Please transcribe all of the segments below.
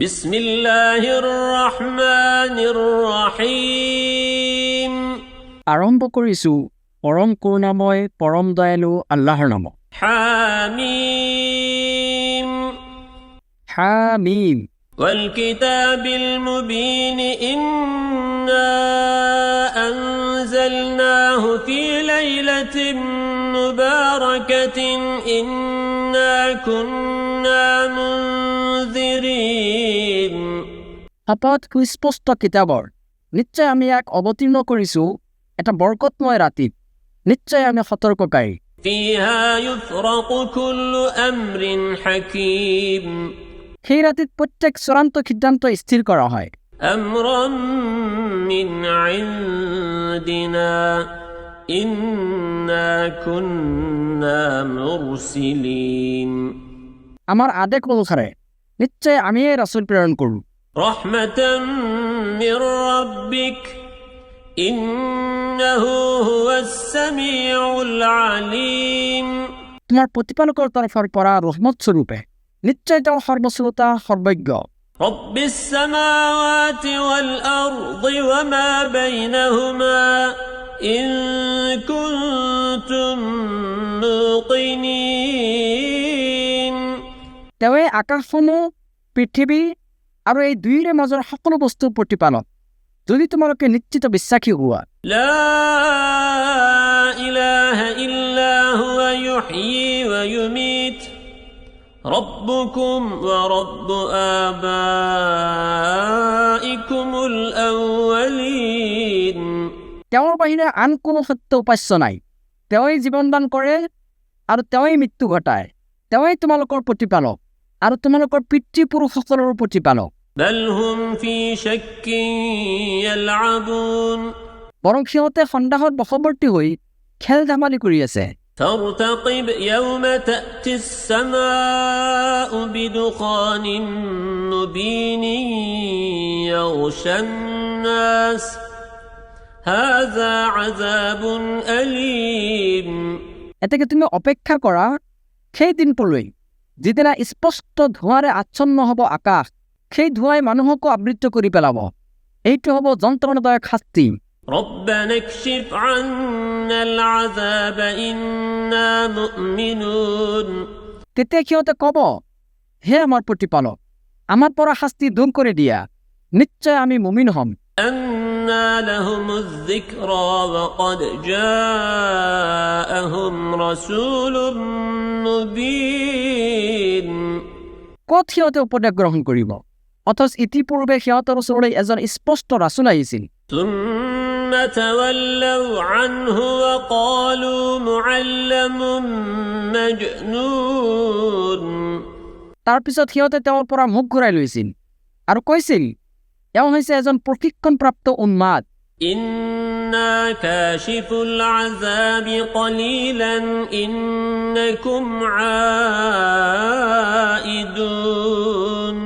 বিসমিল্লাহিৰ ৰহমানিৰ ৰহিম। আৰম্ভ কৰিছো পৰম কৰুণাময় পৰম দয়ালু আল্লাহৰ নামত। হামিম। হামিম। والكتاب المبين إنا أنزلناه في ليلة مباركة إنا كنا منذرين। শপত সুস্পষ্ট কিতাবৰ, নিশ্চয় আমি ইয়াক অৱতীৰ্ণ কৰিছো এটা বৰকতময় ৰাতিত, নিশ্চয় আমি সতৰ্ককাৰী। فيها يفرق كل أمر حكيم। সেই ৰাতিত প্ৰত্যেক চূড়ান্ত সিদ্ধান্ত স্থিৰ কৰা হয়। أمرا من عندنا إنا كنا مرسلين। আমাৰ আদেশ অনুসাৰে নিশ্চয় আমি এই ৰাসূল প্ৰেৰণ কৰোঁ। رحمة من ربك إنه هو السميع العليم। তোমাৰ প্ৰতিপালকৰ তৰফৰ পৰা ৰহমত স্বৰূপে নিশ্চয় তেওঁ সৰ্বশ্ৰোতা সৰ্বজ্ঞ। رب السماوات والأرض وما بينهما إن كنتم موقنين। তেওঁৱে আকাশসমূহ পৃথিৱী আৰু এই দুয়োৰে মাজৰ সকলো বস্তুৰ প্ৰতিপালক, যদি তোমালোকে নিশ্চিত বিশ্বাসী হোৱা। لا إله إلا هو يحيي ويميت ربكم ورب آبائكم الأولين। তেওঁৰ বাহিৰে আন কোনো সত্য উপাস্য নাই। তেওঁই জীৱন দান কৰে আৰু তেওঁই মৃত্যু ঘটায়। তেওঁই তোমালোকৰ প্ৰতিপালক আৰু তোমালোকৰ পিতৃপুৰুষসকলৰ প্ৰতিপালক। بل هم في شك يلعبون। বৰং সিহঁতে সন্দেহত বশৱৰ্তী হৈ খেল ধেমালি কৰি আছে। فارتقب يوم تأتي السماء بدخان مبين يغشى الناس هذا عذاب أليم। এতেকে তুমি অপেক্ষা কৰা সেই দিনটোলৈ যিদিনা স্পষ্ট ধোঁৱাৰে আচ্ছন্ন হ'ব আকাশ, সেই ধোঁৱাই মানুহকো আবৃত কৰি পেলাব। এইটো হ'ব যন্ত্ৰণাদায়ক শাস্তি। ربنا اكشف عنا العذاب إنا مؤمنون। তেতিয়া সিহঁতে ক'ব, হে আমাৰ প্ৰতিপালক, আমাৰ পৰা শাস্তি দূৰ কৰি দিয়া, নিশ্চয় আমি মুমিন হ'ম। أنى لهم الذكرى وقد جاءهم رسول مبين। ক'ত সিহঁতে উপদেশ গ্ৰহণ কৰিব, অথচ ইতিপূৰ্বে সিহঁতৰ ওচৰলৈ এজন স্পষ্ট ৰাচুল আহিছিল। ثم تولوا عنه وقالوا معلم مجنون। তাৰপিছত সিহঁতে তেওঁৰ পৰা মুখ ঘূৰাই লৈছিল আৰু কৈছিল, এওঁ হৈছে এজন প্ৰশিক্ষণপ্ৰাপ্ত উন্মাদ। إنا كاشف العذاب قليلا إنكم عائدون।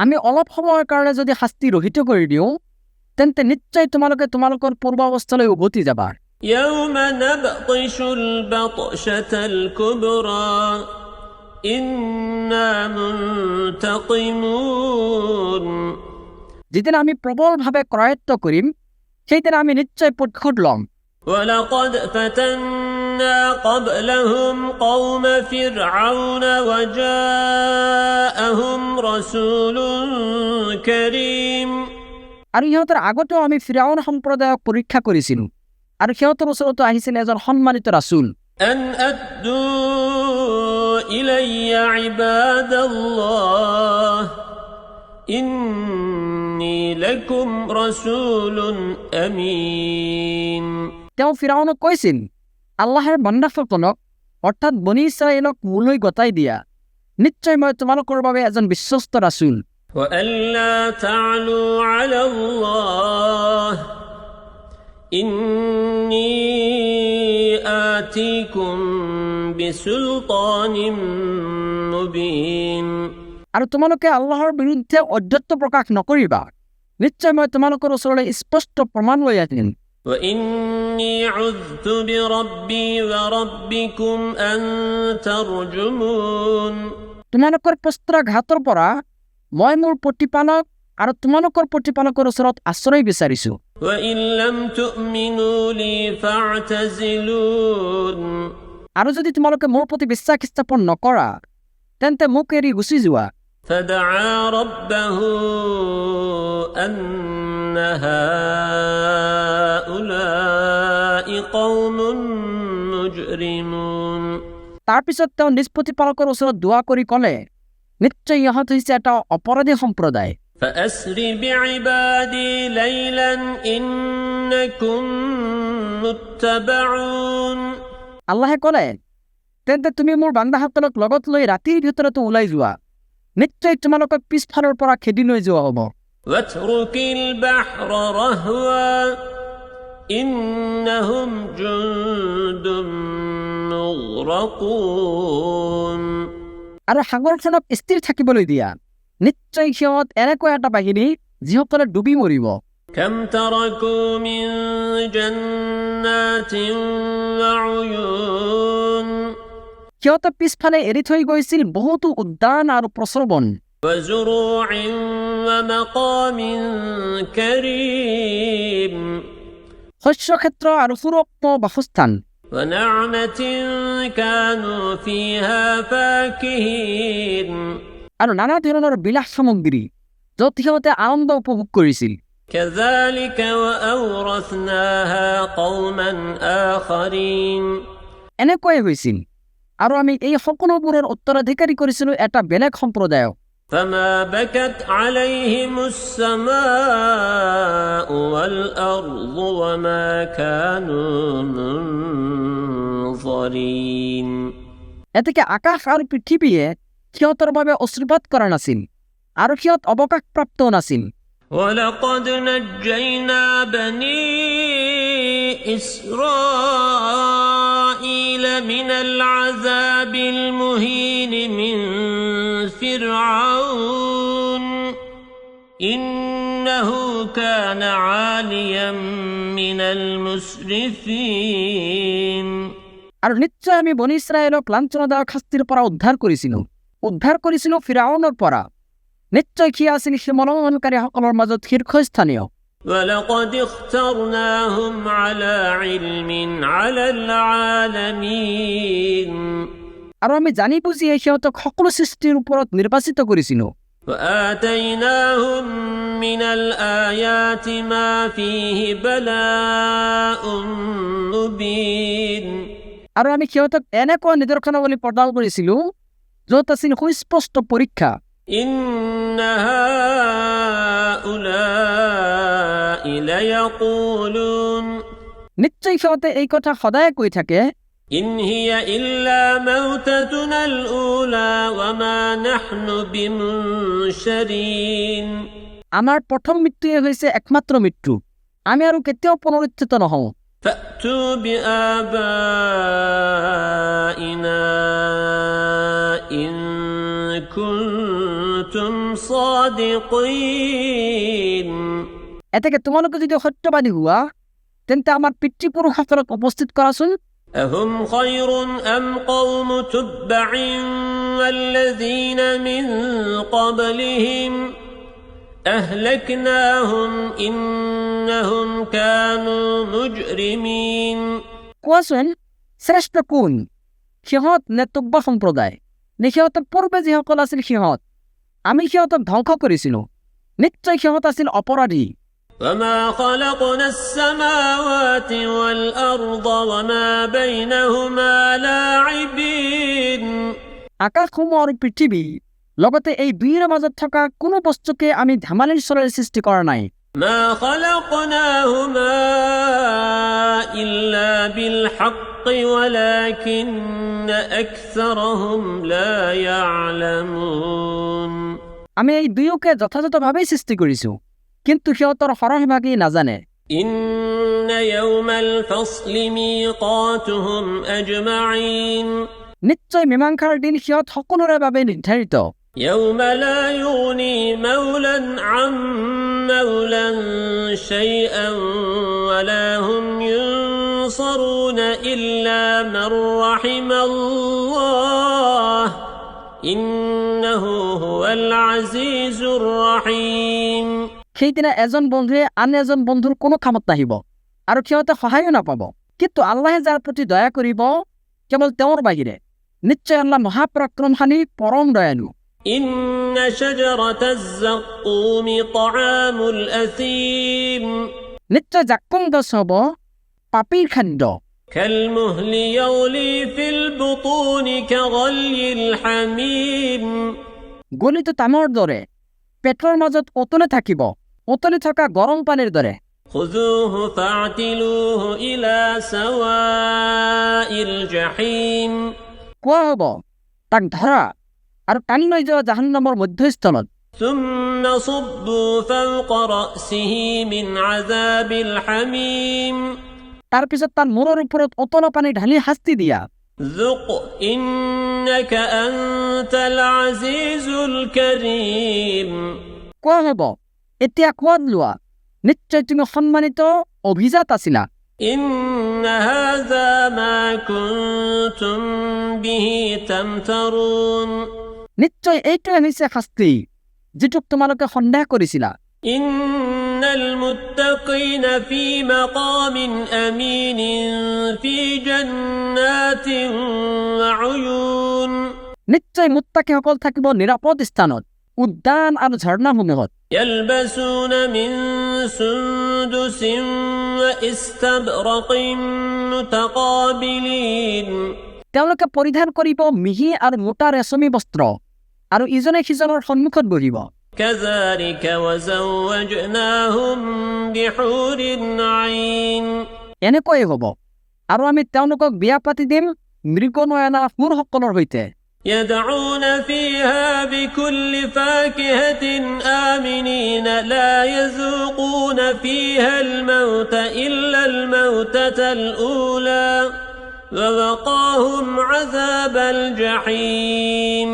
আমি অলপ সময়ৰ কাৰণে যদি শাস্তি ৰহিত কৰি দিওঁ, তেন্তে নিশ্চয় তোমালোকে তোমালোকৰ পূৰ্বাৱস্থালৈ উভতি যাবা। يوم نبطش البطشة الكبرى إنا منتقمون। যিদিনা আমি প্ৰবলভাৱে কৰায়ত্ব কৰিম, সেইদিনা আমি নিশ্চয় প্ৰতিশোধ ল'ম। ولقد فتنا قبلهم قوم فرعون وجاءهم رسول كريم। আৰু সিহঁতৰ আগতেও আমি ফিৰাউন সম্প্ৰদায়ক পৰীক্ষা কৰিছিলোঁ আৰু সিহঁতৰ ওচৰতো আহিছিল এজন সন্মানিত ৰাচুল। أن أدوا إلي عباد الله إني لكم رسول أمين। তেওঁ ফিৰাউনক কৈছিল, আল্লাহৰ বান্দাসকলক অৰ্থাৎ বনি ইছৰাইলক মোলৈ গতাই দিয়া, নিশ্চয় মই তোমালোকৰ বাবে এজন বিশ্বস্ত ৰাচুল। وألا تعلوا على الله إني آتيكم بسلطان مبين। আৰু তোমালোকে আল্লাহৰ বিৰুদ্ধে অধ্যত্ব প্ৰকাশ নকৰিবা, নিশ্চয় মই তোমালোকৰ ওচৰলৈ স্পষ্ট প্ৰমাণ লৈ আহিম। وإني عذت بربي وربكم أن ترجمون। তোমালোকৰ প্ৰস্ত্ৰাঘাতৰ পৰা মই মোৰ প্ৰতিপালক আৰু তোমালোকৰ প্ৰতিপালকৰ ওচৰত আশ্ৰয় বিচাৰিছোঁ। وإن لم تؤمنوا لي فاعتزلون আৰু যদি তোমালোকে মোৰ প্ৰতি বিশ্বাস স্থাপন নকৰা তেন্তে মোক এৰি গুচি যোৱা। فدعا ربه أن هؤلاء قوم مجرمون তাৰপিছত তেওঁ নিজ প্ৰতিপালকৰ ওচৰত দোৱা কৰি ক'লে, নিশ্চয় ইহঁত হৈছে এটা অপৰাধী সম্প্ৰদায়। فأسر بعبادي ليلا إنكم متبعون আল্লাহে ক'লে, তেন্তে তুমি মোৰ বান্দাসকলক লগত লৈ ৰাতিৰ ভিতৰতো ওলাই যোৱা, নিশ্চয় তোমালোকক পিছফালৰ পৰা খেদি লৈ যোৱা হ'ব। واترك البحر رهوا إنهم جند مغرقون আৰু সাগৰখনক স্থিৰ থাকিবলৈ দিয়া, নিশ্চয় সিহঁত এনেকুৱা এটা বাহিনী যিসকলে ডুবি মৰিব। كم تركوا من جنات وعيون সিহঁতে পিছফালে এৰি থৈ গৈছিল বহুতো উদ্যান আৰু প্ৰস্ৰৱণ, وزروع ومقام كريم শস্যক্ষেত্ৰ আৰু সুৰক্ষিত বাসস্থান, ونعمة كانوا فيها فاكهين আৰু নানা ধৰণৰ বিলাস সামগ্ৰী য'ত সিহঁতে আনন্দ উপভোগ কৰিছিল। كذلك وأورثناها قوما آخرين এনেকুৱাই হৈছিল আৰু আমি এই সকলোবোৰৰ উত্তৰাধিকাৰী কৰিছিলোঁ এটা বেলেগ সম্প্ৰদায়ক। فما بكت عليهم السماء والأرض وما كانوا منظرين এতেকে আকাশ আৰু পৃথিৱীয়ে সিহঁতৰ বাবে অশ্ৰুপাত কৰা নাছিল আৰু সিহঁত অৱকাশপ্ৰাপ্ত নাছিল। ولقد نجينا بني إسرائيل من العذاب المهين من فرعون إنه كان عاليا من المسرفين আৰু নিশ্চয় আমি বনী ইছৰাইলক লাঞ্ছনাদায়ক শাস্তিৰ পৰা উদ্ধাৰ কৰিছিলোঁ ফিৰাউনৰ পৰা। নিশ্চয় সি আছিল সীমালংঘনকাৰীসকলৰ মাজত শীৰ্ষস্থানীয়। ولقد اخترناهم على علم على العالمين আৰু আমি জানি বুজিয়ে সিহঁতক সকলো সৃষ্টিৰ ওপৰত নিৰ্বাচিত কৰিছিলোঁ। وآتيناهم من الآيات ما فيه بلاء مبين আৰু আমি সিহঁতক এনেকুৱা নিদৰ্শনাৱলী প্ৰদান কৰিছিলোঁ য'ত আছিল সুস্পষ্ট পৰীক্ষা। إن هؤلاء ليقولون নিশ্চয় সিহঁতে এই কথা সদায় কৈ থাকে, إن هي إلا موتتنا الأولى وما نحن بمنشرين আমাৰ প্ৰথম মৃত্যুৱে হৈছে একমাত্ৰ মৃত্যু, আমি আৰু কেতিয়াও পুনৰুত্থিত নহওঁ। فأتوا بآبائنا إن كنتم صادقين এতেকে তোমালোকে যদি সত্যবাদী হোৱা তেন্তে আমাৰ পিতৃপুৰুষসকলক উপস্থিত কৰাচোন। أهم خير أم قوم تبع والذين من قبلهم أهلكناهم إنهم كانوا مجرمين কোৱাচোন শ্ৰেষ্ঠ কোন, সিহঁত নে তুব্বা সম্প্ৰদায় নে সিহঁতৰ পূৰ্বে যিসকল আছিল সিহঁত? আমি সিহঁতক ধ্বংস কৰিছিলোঁ, নিশ্চয় সিহঁত আছিল অপৰাধী। وما خلقنا السماوات والأرض وما بينهما لاعبين আকাশসমূহ আৰু পৃথিৱী লগতে এই দুইৰ মাজত থকা কোনো বস্তুকে আমি ধেমালিৰ চলেৰে সৃষ্টি কৰা নাই। ما خلقناهما إلا بالحق ولكن أكثرهم لا يعلمون আমি এই দুয়োকে যথাযথভাৱেই সৃষ্টি কৰিছোঁ, কিন্তু সিহঁতৰ সৰহভাগেই নাজানে। إن يوم الفصل ميقاتهم أجمعين নিশ্চয় মীমাংসাৰ দিন সিহঁত সকলোৰে বাবে নিৰ্ধাৰিত। يوم لا يغني مولا عن مولا شيئا ولا هم ينصرون إلا من رحم الله إنه هو العزيز الرحيم সেইদিনা এজন বন্ধুৱে আন এজন বন্ধুৰ কোনো কামত নাহিব আৰু সিহঁতে সহায়ো নাপাব, কিন্তু আল্লাহে যাৰ প্ৰতি দয়া কৰিব কেৱল তেওঁৰ বাহিৰে। নিশ্চয় আল্লাহ মহাপৰাক্ৰমশালী পৰম দয়ালু। إن شجرة الزقوم طعام الأثيم নিশ্চয় জাক্কুম গছ হ'ব পাপীৰ খাদ্য। كالمهل يغلي في البطون كغلي الحميم গলিত তামৰ দৰে পেটৰ মাজত অতলে থাকিব, অতলে থকা গৰম পানীৰ দৰে। خذوه فاعتلوه إلى سواء الجحيم কোৱা হ'ব তাক ধৰা আৰু টানি লৈ যোৱা জাহান্নামৰ মধ্যস্থলত। ثم صبوا فوق رأسه من عذاب الحميم তাৰ পিছত তাৰ মূৰৰ ওপৰত অতলা পানী ঢালি শাস্তি দিয়া। ذق إنك أنت العزيز الكريم কোৱা হ'ব এতিয়া সোৱাদ লোৱা, নিশ্চয় তুমি সন্মানিত অভিজাত আছিলা। إن هذا ما كنتم به تمترون নিশ্চয় এইটোৱে হৈছে শাস্তি যিটোক তোমালোকে সন্দেহ কৰিছিলা। إن المتقين في مقام أمين في جنات وعيون নিশ্চয় মুত্তাকিসকল থাকিব নিৰাপদ স্থানত, উদ্যান আৰু ঝৰ্ণাসমূহত। يلبسون من سندس وإستبرق متقابلين তেওঁলোকে পৰিধান কৰিব মিহি আৰু মোটা ৰেচমী বস্ত্ৰ আৰু ইজনে সিজনৰ সন্মুখত বহিব। كذلك وزوجناهم بحور عين এনেকৈয়ে হ'ব আৰু আমি তেওঁলোকক বিয়া পাতি দিম মৃগনয়না সুৰসকলৰ সৈতে। يدعون فيها بكل فاكهة آمنين لا يذوقون فيها الموت إلا الموتة الأولى ووقاهم عذاب الجحيم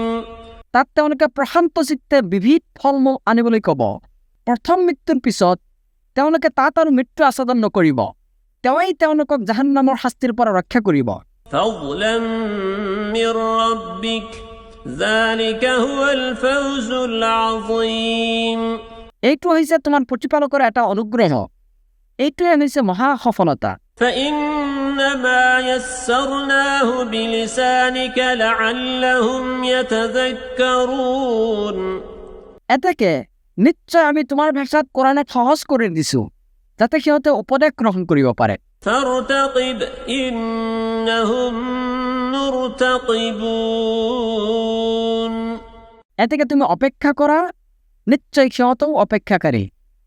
তাত তেওঁলোকে প্ৰশান্ত চিত্তে বিবিধ ফল মূল আনিবলৈ ক'ব। প্ৰথম মৃত্যুৰ পিছত তেওঁলোকে তাত আৰু মৃত্যু আস্বাদন নকৰিব, তেওঁই তেওঁলোকক জাহান্নামৰ শাস্তিৰ পৰা ৰক্ষা কৰিব। فضلا من ربك ذلك هو الفوز العظيم এইটো হৈছে তোমাৰ প্ৰতিপালকৰ এটা অনুগ্ৰহ, এইটোৱে হৈছে মহা সফলতা। فإنما يسرناه بلسانك لعلهم يتذكرون এতেকে নিশ্চয় আমি তোমাৰ ভাষাত কোৰানক সহজ কৰি দিছো যাতে সিহঁতে উপদেশ গ্ৰহণ কৰিব পাৰে। فارتقب إنهم مرتقبون এতেকে তুমি অপেক্ষা কৰা, নিশ্চয় সিহঁতেও অপেক্ষাকাৰী।